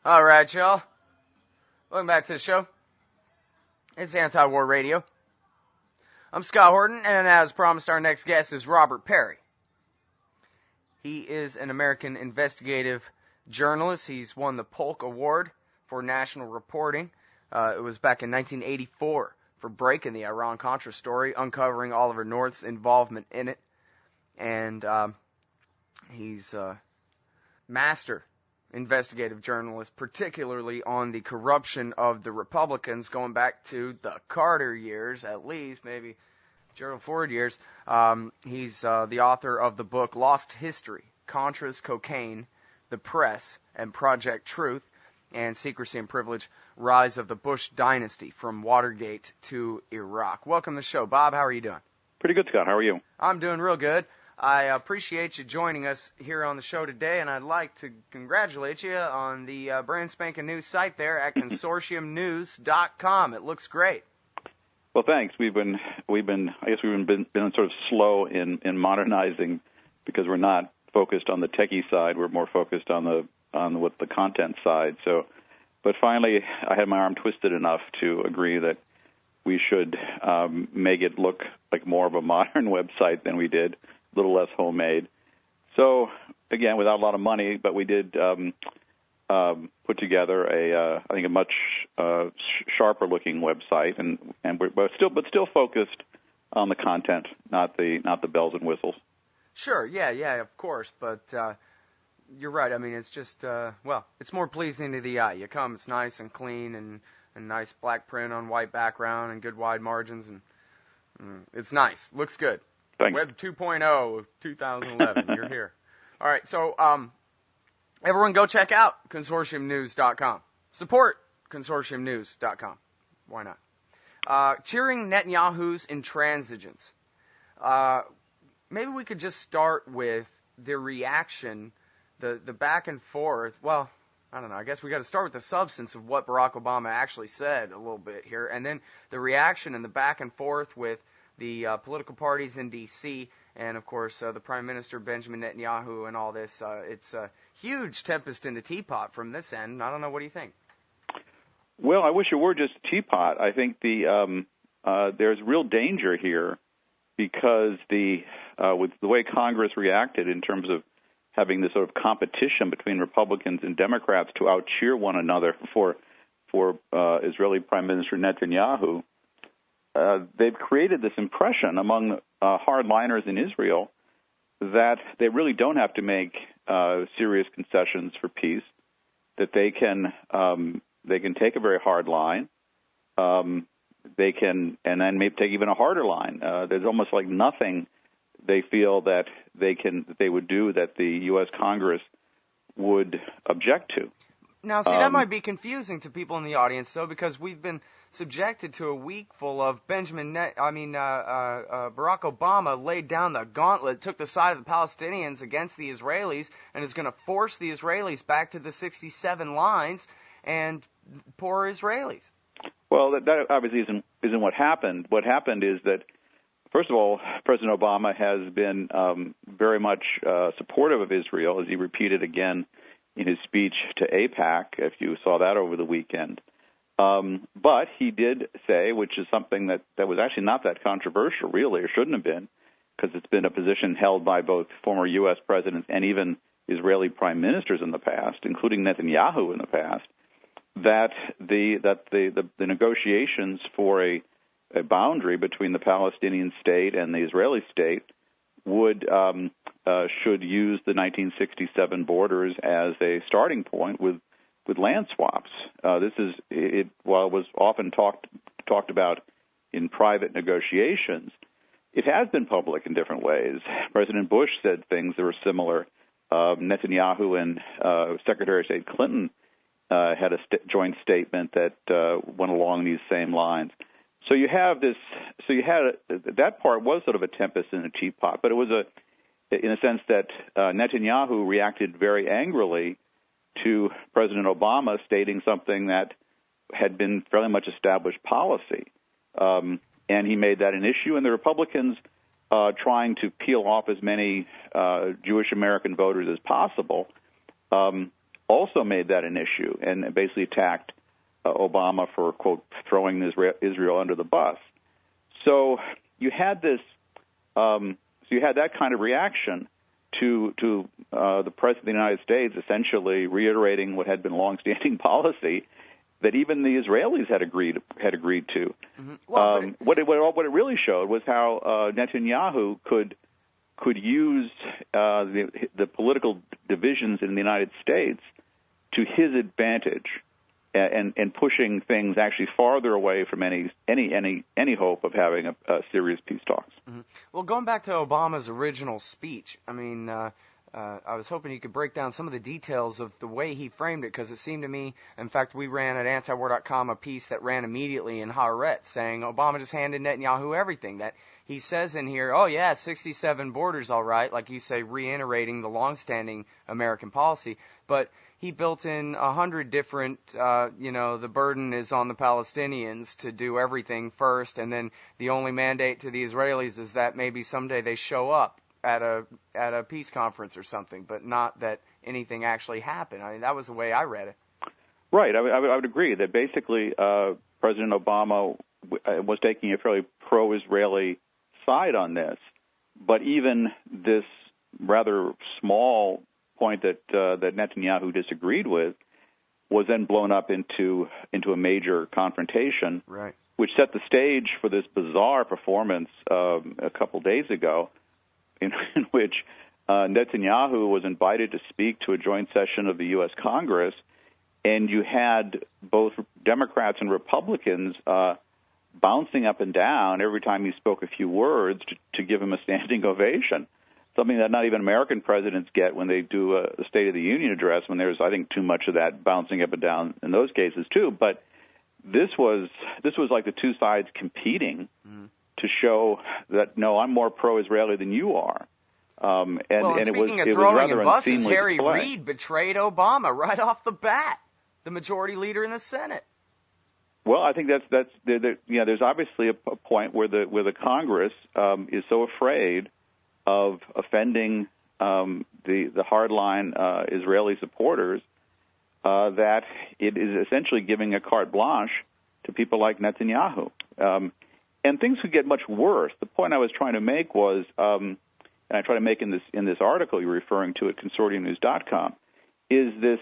All right, y'all. Welcome back to the show. It's Anti-War Radio. I'm Scott Horton, and as promised, our next guest is Robert Parry. He is an American investigative journalist. He's won the Polk Award for national reporting. It was back in 1984 for breaking the Iran-Contra story, uncovering Oliver North's involvement in it. And he's a master investigative journalist, particularly on the corruption of the Republicans going back to the Carter years, at least, maybe Gerald Ford years. He's the author of the book Lost History, Contras, Cocaine, the Press, and Project Truth, and Secrecy and Privilege, Rise of the Bush Dynasty from Watergate to Iraq. Welcome to the show. Bob, how are you doing? Pretty good, Scott. How are you? I'm doing real good. I appreciate you joining us here on the show today, and I'd like to congratulate you on the brand spanking new site there at consortiumnews.com. It looks great. Well, thanks. We've been sort of slow in modernizing because we're not focused on the techie side. We're more focused on the content side. So, but finally, I had my arm twisted enough to agree that we should make it look like more of a modern website than we did. A little less homemade. So, again, without a lot of money, but we did put together I think a much sharper-looking website, and we're still focused on the content, not the bells and whistles. Sure, yeah, of course, but you're right. I mean, it's just it's more pleasing to the eye. You come, it's nice and clean, and nice black print on white background, and good wide margins, and it's nice. Looks good. Thanks. Web 2.0 of 2011. You're here. All right, so everyone go check out consortiumnews.com. Support consortiumnews.com. Why not? Cheering Netanyahu's intransigence. Maybe we could just start with the reaction, the back and forth. Well, I don't know. I guess we got to start with the substance of what Barack Obama actually said a little bit here, and then the reaction and the back and forth with the political parties in D.C., and, of course, the Prime Minister, Benjamin Netanyahu, and all this. It's a huge tempest in the teapot from this end. I don't know. What do you think? Well, I wish it were just a teapot. I think there's real danger here because with the way Congress reacted in terms of having this sort of competition between Republicans and Democrats to out-cheer one another for Israeli Prime Minister Netanyahu, they've created this impression among hardliners in Israel that they really don't have to make serious concessions for peace, that they can take a very hard line, they can, and then maybe take even a harder line. There's almost like nothing they feel that they would do that the U.S. Congress would object to. Now, see, that might be confusing to people in the audience, though, because we've been subjected to a week full of Barack Obama laid down the gauntlet, took the side of the Palestinians against the Israelis, and is going to force the Israelis back to the 67 lines and poor Israelis. Well, that obviously isn't what happened. What happened is that, first of all, President Obama has been very much supportive of Israel, as he repeated again in his speech to AIPAC, if you saw that over the weekend. But he did say, which is something that was actually not that controversial, really, or shouldn't have been, because it's been a position held by both former U.S. presidents and even Israeli prime ministers in the past, including Netanyahu in the past, that the negotiations for a boundary between the Palestinian state and the Israeli state should use the 1967 borders as a starting point with land swaps. While it was often talked about in private negotiations, it has been public in different ways. President Bush said things that were similar. Netanyahu and Secretary of State Clinton had a joint statement that went along these same lines. So you have this. So you had that part was sort of a tempest in a teapot, but it was in a sense that Netanyahu reacted very angrily to President Obama stating something that had been fairly much established policy, and he made that an issue. And the Republicans, trying to peel off as many Jewish American voters as possible, also made that an issue and basically attacked Obama for, quote, throwing Israel under the bus. So you had this, you had that kind of reaction to the President of the United States essentially reiterating what had been longstanding policy that even the Israelis had agreed to. Mm-hmm. Well, what it really showed was how Netanyahu could use the political divisions in the United States to his advantage, and pushing things actually farther away from any hope of having a serious peace talks. Mm-hmm. Well, going back to Obama's original speech, I mean, I was hoping you could break down some of the details of the way he framed it, because it seemed to me, in fact, we ran at antiwar.com a piece that ran immediately in Haaretz saying Obama just handed Netanyahu everything. That he says in here, oh yeah, 67 borders, all right, like you say, reiterating the longstanding American policy, but he built in 100 different, the burden is on the Palestinians to do everything first, and then the only mandate to the Israelis is that maybe someday they show up at a peace conference or something, but not that anything actually happened. I mean, that was the way I read it. Right. I would agree that basically President Obama was taking a fairly pro-Israeli side on this, but even this rather small point that Netanyahu disagreed with was then blown up into a major confrontation, right, which set the stage for this bizarre performance a couple days ago, in which Netanyahu was invited to speak to a joint session of the U.S. Congress, and you had both Democrats and Republicans bouncing up and down every time he spoke a few words to give him a standing ovation, something that not even American presidents get when they do a State of the Union address, when there's, I think, too much of that bouncing up and down in those cases, too. But this was like the two sides competing to show that, no, I'm more pro-Israeli than you are. And it was rather unseemly. Harry Reid betrayed Obama right off the bat, the majority leader in the Senate. Well, I think there's obviously a point where the Congress is so afraid of offending the hardline Israeli supporters that it is essentially giving a carte blanche to people like Netanyahu. And things could get much worse. The point I was trying to make was, and I try to make in this article you're referring to at consortiumnews.com, is the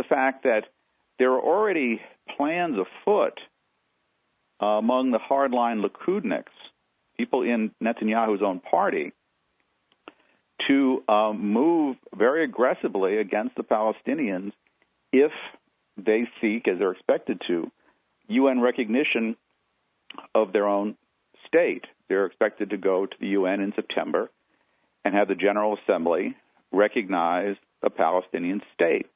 fact that there are already plans afoot among the hardline Likudniks, people in Netanyahu's own party, to move very aggressively against the Palestinians if they seek, as they're expected to, UN recognition of their own state. They're expected to go to the UN in September and have the General Assembly recognize a Palestinian state.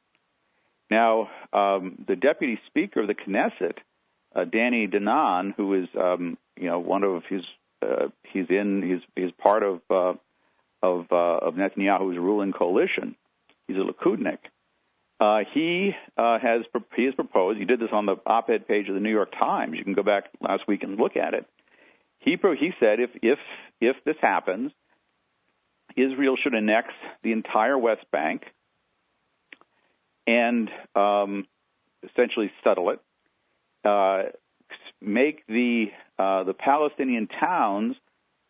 Now, the Deputy Speaker of the Knesset, Danon, who is, one of his, he's part of Netanyahu's ruling coalition. He's a Likudnik. He has proposed. He did this on the op-ed page of the New York Times. You can go back last week and look at it. He said if this happens, Israel should annex the entire West Bank and essentially settle it. Make the Palestinian towns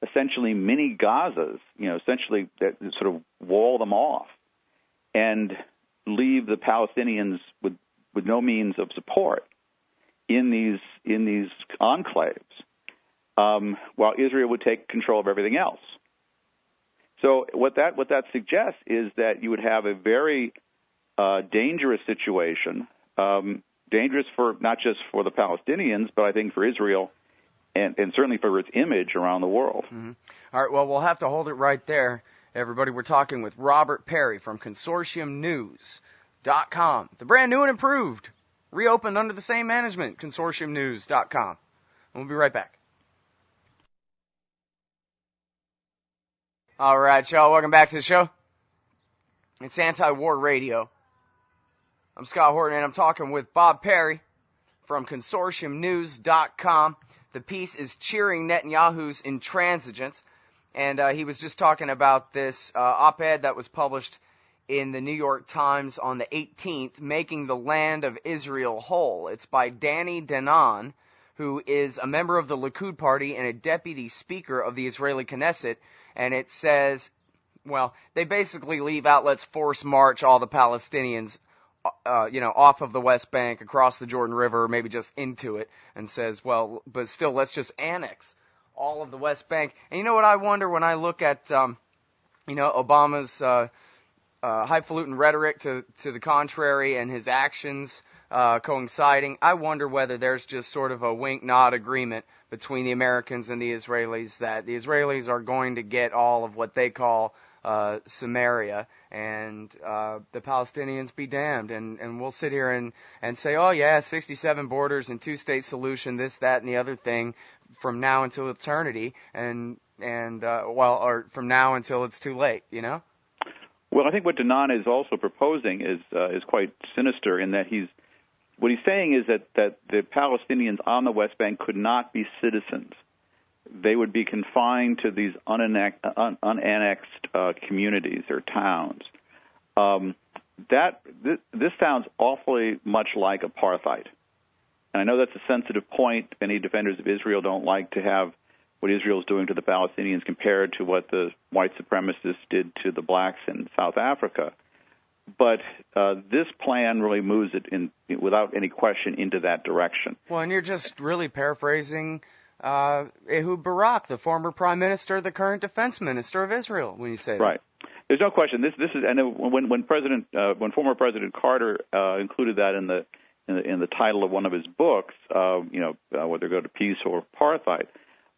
essentially mini Gazas. Essentially that sort of wall them off and leave the Palestinians with no means of support in these enclaves, while Israel would take control of everything else. So what that suggests is that you would have a very dangerous situation, dangerous for not just for the Palestinians, but I think for Israel and certainly for its image around the world. Mm-hmm. All right, well, we'll have to hold it right there. Everybody, we're talking with Robert Parry from consortiumnews.com. The brand new and improved, reopened under the same management, consortiumnews.com. We'll be right back. All right, y'all, welcome back to the show. It's Anti-War Radio. I'm Scott Horton, and I'm talking with Bob Parry from consortiumnews.com. The piece is cheering Netanyahu's intransigence, and he was just talking about this op-ed that was published in the New York Times on the 18th, Making the Land of Israel Whole. It's by Danon, who is a member of the Likud party and a deputy speaker of the Israeli Knesset, and it says, well, they basically leave out, let's force march all the Palestinians, off of the West Bank, across the Jordan River, maybe just into it, and says, well, but still, let's just annex all of the West Bank. And you know what I wonder when I look at, Obama's highfalutin rhetoric to the contrary and his actions coinciding? I wonder whether there's just sort of a wink-nod agreement between the Americans and the Israelis that the Israelis are going to get all of what they call Samaria, and the Palestinians be damned. And we'll sit here and say, oh yeah, 67 borders and two-state solution, this, that, and the other thing from now until eternity, or from now until it's too late, Well, I think what Danon is also proposing is quite sinister in that what he's saying is that the Palestinians on the West Bank could not be citizens. They would be confined to these unannexed communities or towns. This sounds awfully much like apartheid. And I know that's a sensitive point. Many defenders of Israel don't like to have what Israel is doing to the Palestinians compared to what the white supremacists did to the blacks in South Africa. But this plan really moves it without any question into that direction. Well, and you're just really paraphrasing Ehud Barak, the former prime minister, the current defense minister of Israel, when you say that. Right. There's no question. This is, and when former President Carter included that in the title of one of his books, whether go to peace or apartheid,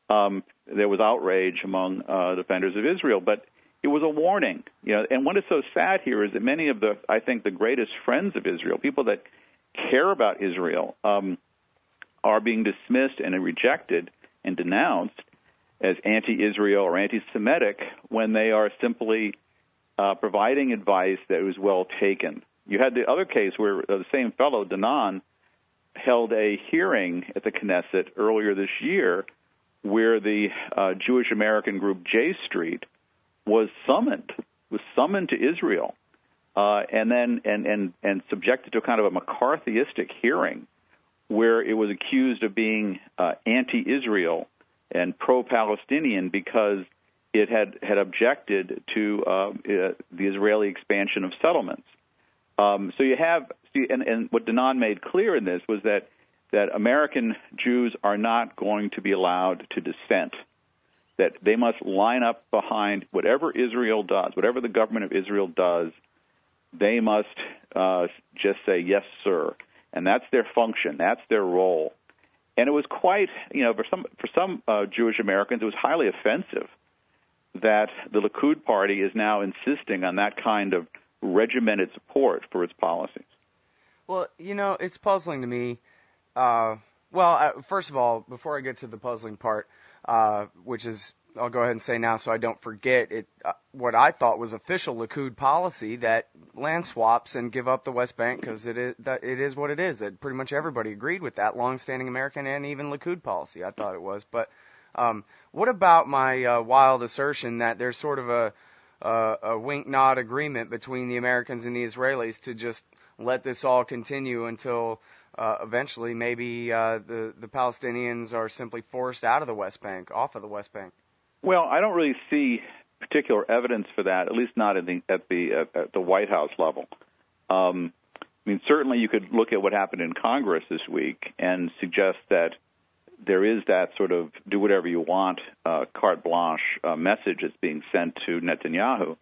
there was outrage among defenders of Israel, but it was a warning. And what is so sad here is that many of I think the greatest friends of Israel, people that care about Israel, are being dismissed and rejected and denounced as anti-Israel or anti-Semitic when they are simply providing advice that was well taken. You had the other case where the same fellow, Danon, held a hearing at the Knesset earlier this year where the Jewish American group J Street was summoned to Israel and subjected to kind of a McCarthyistic hearing where it was accused of being anti-Israel and pro-Palestinian because it had objected to the Israeli expansion of settlements. So you have, and what Danon made clear in this was that American Jews are not going to be allowed to dissent, that they must line up behind whatever Israel does, whatever the government of Israel does, they must just say, yes, sir. And that's their function, that's their role. And it was quite, for some Jewish Americans, it was highly offensive that the Likud party is now insisting on that kind of regimented support for its policies. Well, it's puzzling to me. First of all, before I get to the puzzling part, which is, I'll go ahead and say now so I don't forget it, what I thought was official Likud policy that land swaps and give up the West Bank because it is what it is. That pretty much everybody agreed with that long-standing American and even Likud policy. I thought it was. But what about my wild assertion that there's sort of a wink-nod agreement between the Americans and the Israelis to just let this all continue until eventually maybe the Palestinians are simply forced out of the West Bank, off of the West Bank? Well, I don't really see particular evidence for that, at least not at the White House level. Certainly you could look at what happened in Congress this week and suggest that there is that sort of do whatever you want, carte blanche message that's being sent to Netanyahu.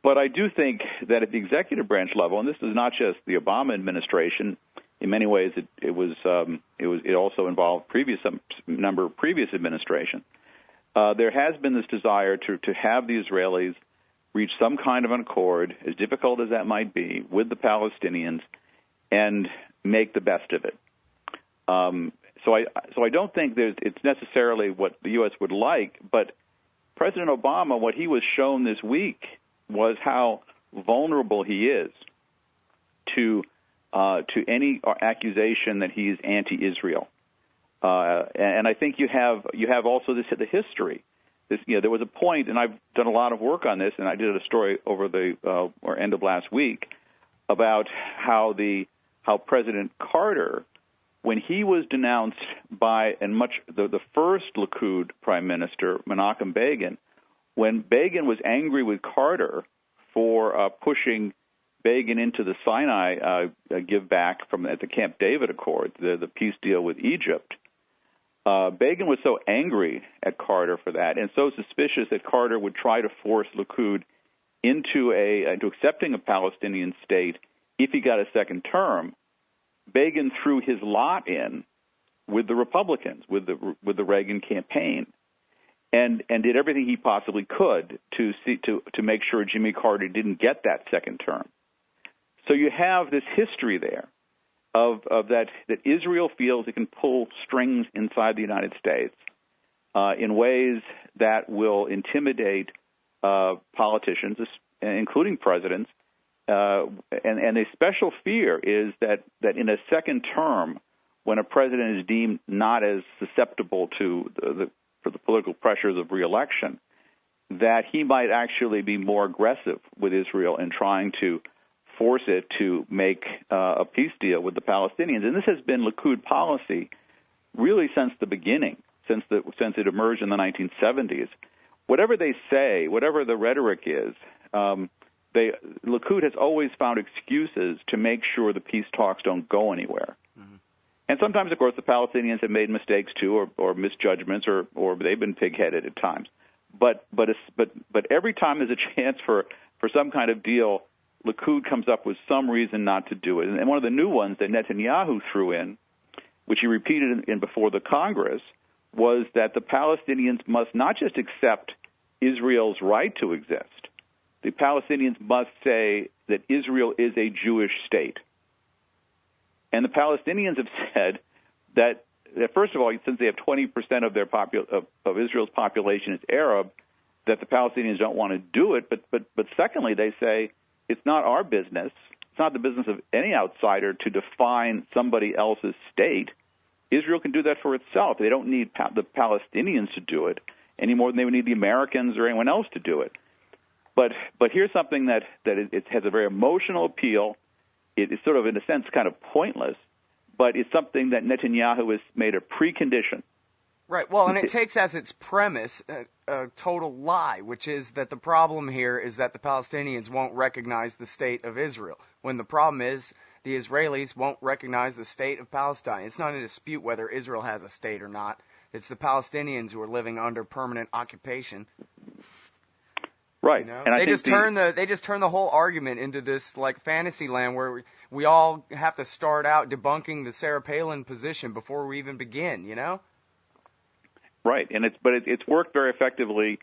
But I do think that at the executive branch level, and this is not just the Obama administration, in many ways it also involved number of previous administrations. There has been this desire to have the Israelis reach some kind of an accord, as difficult as that might be, with the Palestinians and make the best of it. So I don't think it's necessarily what the U.S. would like, but President Obama, what he was shown this week was how vulnerable he is to any accusation that he is anti-Israel. And I think you have also the history there was a point, and I've done a lot of work on this, and I did a story over the end of last week about how President Carter, when he was denounced by the first Likud prime minister, Menachem Begin, when Begin was angry with Carter for pushing Begin into the Sinai give back at the Camp David Accord, the peace deal with Egypt, Begin was so angry at Carter for that, and so suspicious that Carter would try to force Likud into accepting a Palestinian state if he got a second term. Begin threw his lot in with the Republicans, with the Reagan campaign, and did everything he possibly could to make sure Jimmy Carter didn't get that second term. So you have this history there of that Israel feels it can pull strings inside the United States in ways that will intimidate politicians, including presidents. And a special fear is that in a second term, when a president is deemed not as susceptible to the political pressures of reelection, that he might actually be more aggressive with Israel in trying to force it to make a peace deal with the Palestinians. And this has been Likud policy really since the beginning, since it emerged in the 1970s. Whatever they say, whatever the rhetoric is, Likud has always found excuses to make sure the peace talks don't go anywhere. Mm-hmm. And sometimes, of course, the Palestinians have made mistakes too, or misjudgments, or they've been pig-headed at times. But every time there's a chance for some kind of deal, Likud comes up with some reason not to do it. And one of the new ones that Netanyahu threw in, which he repeated in before the Congress, was that the Palestinians must not just accept Israel's right to exist. The Palestinians must say that Israel is a Jewish state. And the Palestinians have said that first of all, since they have 20% of Israel's population is Arab, that the Palestinians don't want to do it. But secondly, they say it's not our business. It's not the business of any outsider to define somebody else's state. Israel can do that for itself. They don't need the Palestinians to do it any more than they would need the Americans or anyone else to do it. But here's something that it has a very emotional appeal. It is sort of, in a sense, kind of pointless, but it's something that Netanyahu has made a precondition. Right. Well, and it takes as its premise a total lie, which is that the problem here is that the Palestinians won't recognize the state of Israel, when the problem is the Israelis won't recognize the state of Palestine. It's not a dispute whether Israel has a state or not. It's the Palestinians who are living under permanent occupation. Right. You know? And they just turn the whole argument into this like fantasy land where we all have to start out debunking the Sarah Palin position before we even begin, you know? Right. And it's worked very effectively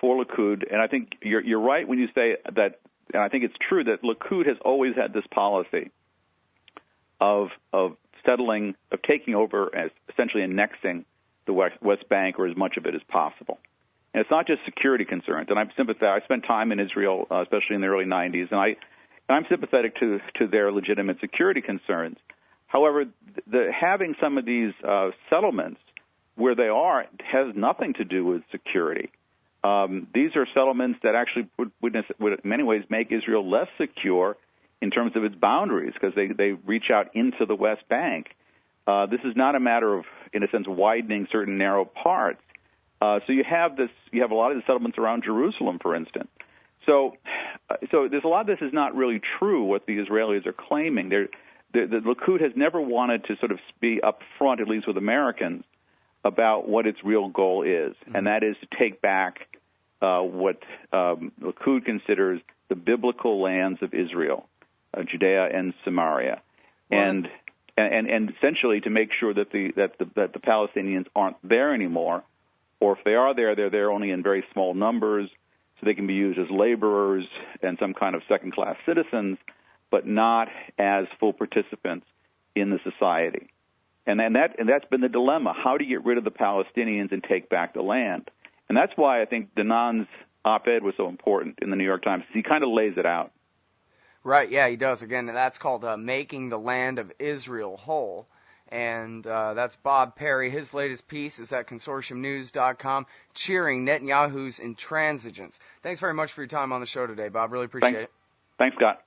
for Likud, and I think you're right when you say that, and I think it's true that Likud has always had this policy of taking over, as essentially annexing the West Bank, or as much of it as possible. And it's not just security concerns. And I'm sympathetic. I spent time in Israel, especially in the early 90s, and I'm sympathetic to their legitimate security concerns. However, having some of these settlements where they are has nothing to do with security. These are settlements that actually would in many ways make Israel less secure in terms of its boundaries, because they reach out into the West Bank. This is not a matter of, in a sense, widening certain narrow parts. So you have a lot of the settlements around Jerusalem, for instance. So there's a lot of this is not really true, what the Israelis are claiming. The Likud has never wanted to sort of be up front, at least with Americans, about what its real goal is, and that is to take back what Likud considers the biblical lands of Israel, Judea and Samaria, and essentially to make sure that the Palestinians aren't there anymore, or if they are there, they're there only in very small numbers, so they can be used as laborers and some kind of second-class citizens, but not as full participants in the society. And that's been the dilemma. How do you get rid of the Palestinians and take back the land? And that's why I think Danon's op-ed was so important in the New York Times. He kind of lays it out. Right, yeah, he does. Again, that's called Making the Land of Israel Whole. And that's Bob Parry. His latest piece is at consortiumnews.com, cheering Netanyahu's intransigence. Thanks very much for your time on the show today, Bob. Really appreciate it. Thanks, Scott.